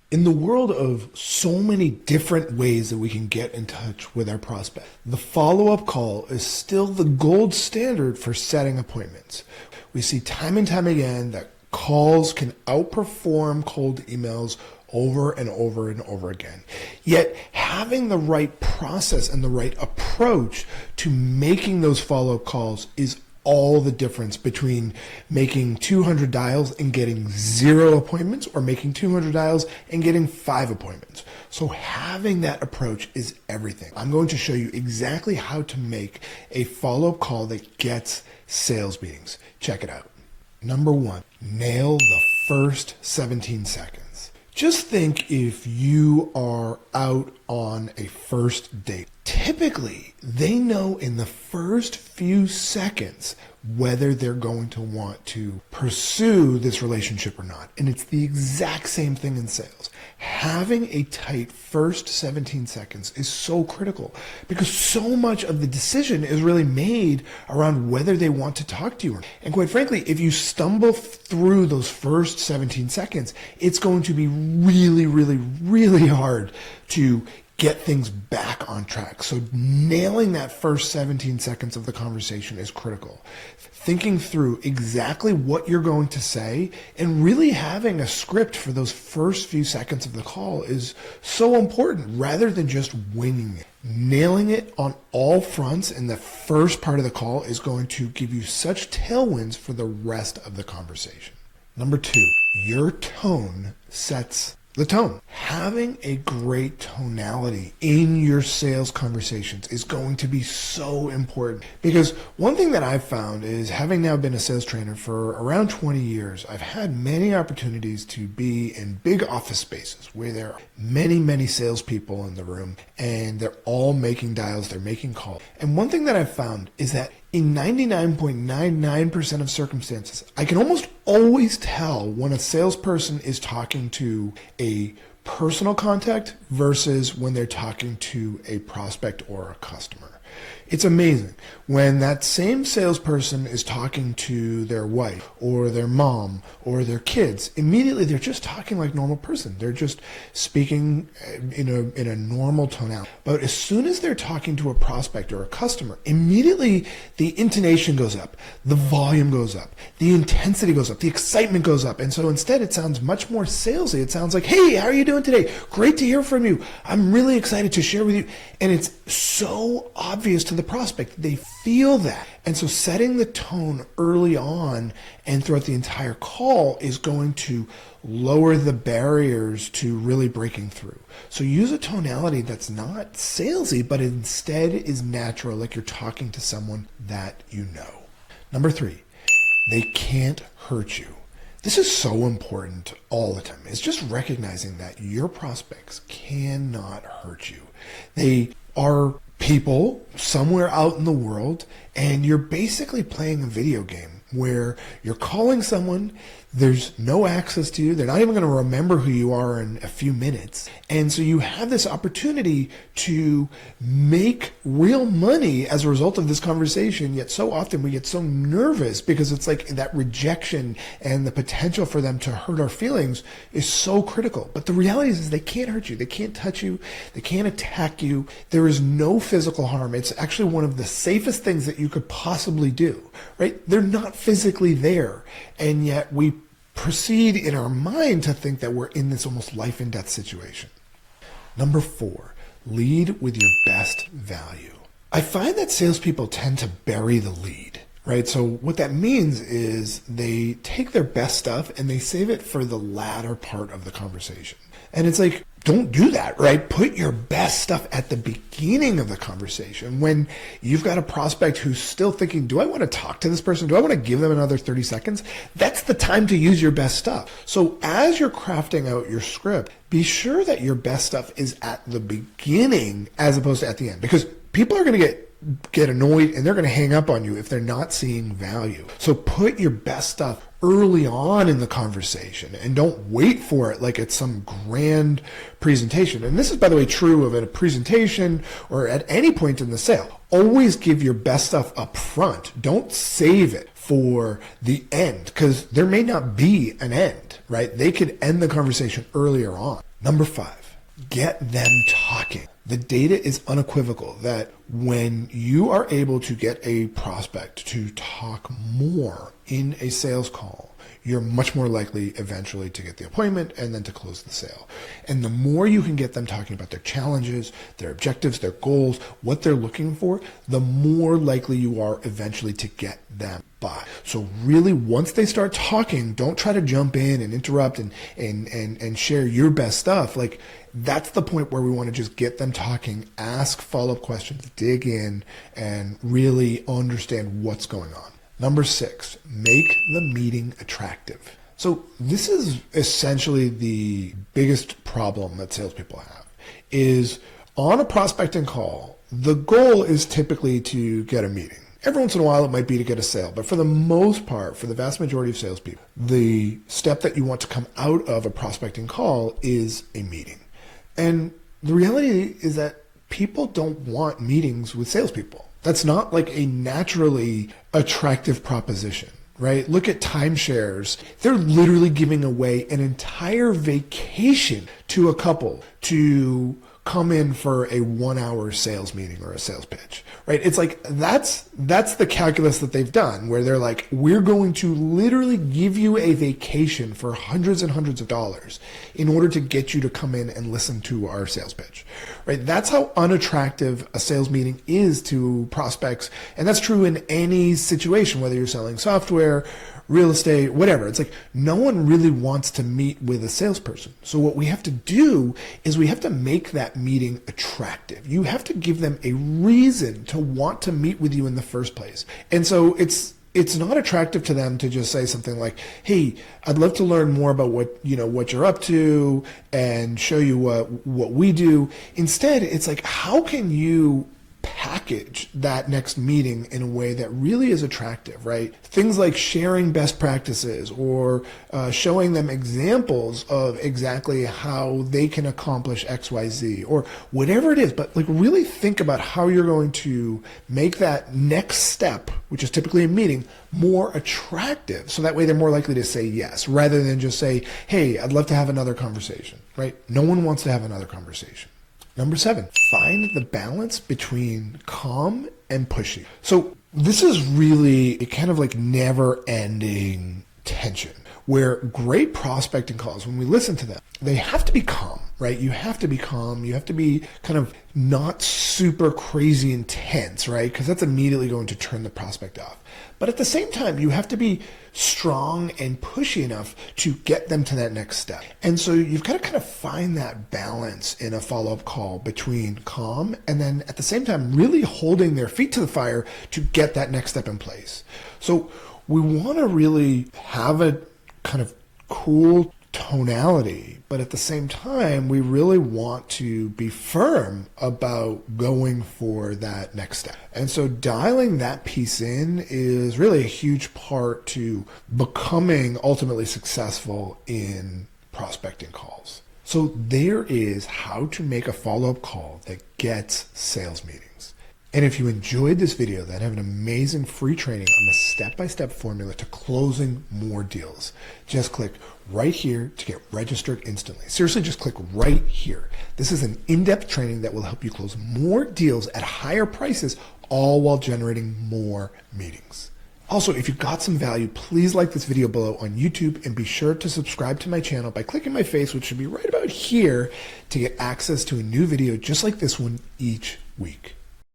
In the world of so many different ways that we can get in touch with our prospect, the follow-up call is still the gold standard for setting appointments. We see time and time again that calls can outperform cold emails over and over and over again. Yet having the right process and the right approach to making those follow-up calls is all the difference between making 200 dials and getting 0 appointments or making 200 dials and getting 5 appointments. So having that approach is everything. I'm going to show you exactly how to make a follow-up call that gets sales meetings. Check it out. Number 1, nail the first 17 seconds. Just think if you are out on a first date. Typically, they know in the first few seconds whether they're going to want to pursue this relationship or not. And it's the exact same thing in sales. Having a tight first 17 seconds is so critical because so much of the decision is really made around whether they want to talk to you. And quite frankly, if you stumble through those first 17 seconds, it's going to be really, really, really hard to get things back on track. So nailing that first 17 seconds of the conversation is critical. Thinking through exactly what you're going to say and really having a script for those first few seconds of the call is so important rather than just winging it. Nailing it on all fronts in the first part of the call is going to give you such tailwinds for the rest of the conversation. Number 2, your tone sets the tone. Having a great tonality in your sales conversations is going to be so important because one thing that I've found is, having now been a sales trainer for around 20 years, I've had many opportunities to be in big office spaces where there are many, many salespeople in the room and they're all making dials, they're making calls. And one thing that I've found is that in 99.99% of circumstances, I can almost always tell when a salesperson is talking to a personal contact versus when they're talking to a prospect or a customer. It's amazing when that same salesperson is talking to their wife or their mom or their kids. Immediately, they're just talking like a normal person. They're just speaking in a normal tonality. But as soon as they're talking to a prospect or a customer, immediately the intonation goes up, the volume goes up, the intensity goes up, the excitement goes up. And so instead, it sounds much more salesy. It sounds like, "Hey, how are you doing today? Great to hear from you. I'm really excited to share with you." And it's so obvious to the prospect. They feel that. And so setting the tone early on and throughout the entire call is going to lower the barriers to really breaking through. So use a tonality that's not salesy, but instead is natural, like you're talking to someone that you know. Number 3, they can't hurt you. This is so important all the time. It's just recognizing that your prospects cannot hurt you. They are people somewhere out in the world, and you're basically playing a video game where you're calling someone, there's no access to you, they're not even going to remember who you are in a few minutes. And so you have this opportunity to make real money as a result of this conversation, yet so often we get so nervous because it's like that rejection and the potential for them to hurt our feelings is so critical. But the reality is they can't hurt you, they can't touch you, they can't attack you. There is no physical harm. It's actually one of the safest things that you could possibly do, right? They're not physically there, and yet we proceed in our mind to think that we're in this almost life and death situation. Number 4, lead with your best value. I find that salespeople tend to bury the lead, right? So what that means is they take their best stuff and they save it for the latter part of the conversation. And it's like, don't do that, right? Put your best stuff at the beginning of the conversation when you've got a prospect who's still thinking, do I want to talk to this person? Do I want to give them another 30 seconds? That's the time to use your best stuff. So as you're crafting out your script, be sure that your best stuff is at the beginning as opposed to at the end, because people are going to get annoyed and they're going to hang up on you if they're not seeing value. So put your best stuff early on in the conversation and don't wait for it like it's some grand presentation. And this is, by the way, true of a presentation or at any point in the sale. Always give your best stuff up front. Don't save it for the end, because there may not be an end, right? They could end the conversation earlier on. Number 5, get them talking. The data is unequivocal that when you are able to get a prospect to talk more in a sales call, you're much more likely eventually to get the appointment and then to close the sale. And the more you can get them talking about their challenges, their objectives, their goals, what they're looking for, the more likely you are eventually to get them buy. So really, once they start talking, don't try to jump in and interrupt and share your best stuff. Like, that's the point where we want to just get them talking, ask follow-up questions, dig in, and really understand what's going on. Number 6, make the meeting attractive. So this is essentially the biggest problem that salespeople have, is on a prospecting call, the goal is typically to get a meeting. Every once in a while, it might be to get a sale, but for the most part, for the vast majority of salespeople, the step that you want to come out of a prospecting call is a meeting. And the reality is that people don't want meetings with salespeople. That's not like a naturally attractive proposition, right? Look at timeshares. They're literally giving away an entire vacation to a couple to come in for a 1-hour sales meeting or a sales pitch, right? It's like, that's the calculus that they've done, where they're like, we're going to literally give you a vacation for hundreds and hundreds of dollars in order to get you to come in and listen to our sales pitch, right? That's how unattractive a sales meeting is to prospects. And that's true in any situation, whether you're selling software, real estate, whatever. It's like, no one really wants to meet with a salesperson. So what we have to do is we have to make that meeting attractive. You have to give them a reason to want to meet with you in the first place. And so it's not attractive to them to just say something like, hey, I'd love to learn more about what you're up to and show you what we do. Instead, it's like, how can you package that next meeting in a way that really is attractive, right? Things like sharing best practices or showing them examples of exactly how they can accomplish XYZ or whatever it is. But like, really think about how you're going to make that next step, which is typically a meeting, more attractive. So that way they're more likely to say yes, rather than just say, hey, I'd love to have another conversation, right? No one wants to have another conversation. Number 7, find the balance between calm and pushy. So this is really a kind of like never-ending tension, where great prospecting calls, when we listen to them, they have to be calm, right? You have to be calm. You have to be kind of not super crazy intense, right? Because that's immediately going to turn the prospect off. But at the same time, you have to be strong and pushy enough to get them to that next step. And so you've got to kind of find that balance in a follow-up call between calm and then at the same time really holding their feet to the fire to get that next step in place. So we want to really have a kind of cool tonality, but at the same time, we really want to be firm about going for that next step. And so dialing that piece in is really a huge part to becoming ultimately successful in prospecting calls. So there is how to make a follow-up call that gets sales meetings. And if you enjoyed this video, then I have an amazing free training on the step-by-step formula to closing more deals. Just click right here to get registered instantly. Seriously, just click right here. This is an in-depth training that will help you close more deals at higher prices, all while generating more meetings. Also, if you got some value, please like this video below on YouTube and be sure to subscribe to my channel by clicking my face, which should be right about here, to get access to a new video just like this one each week.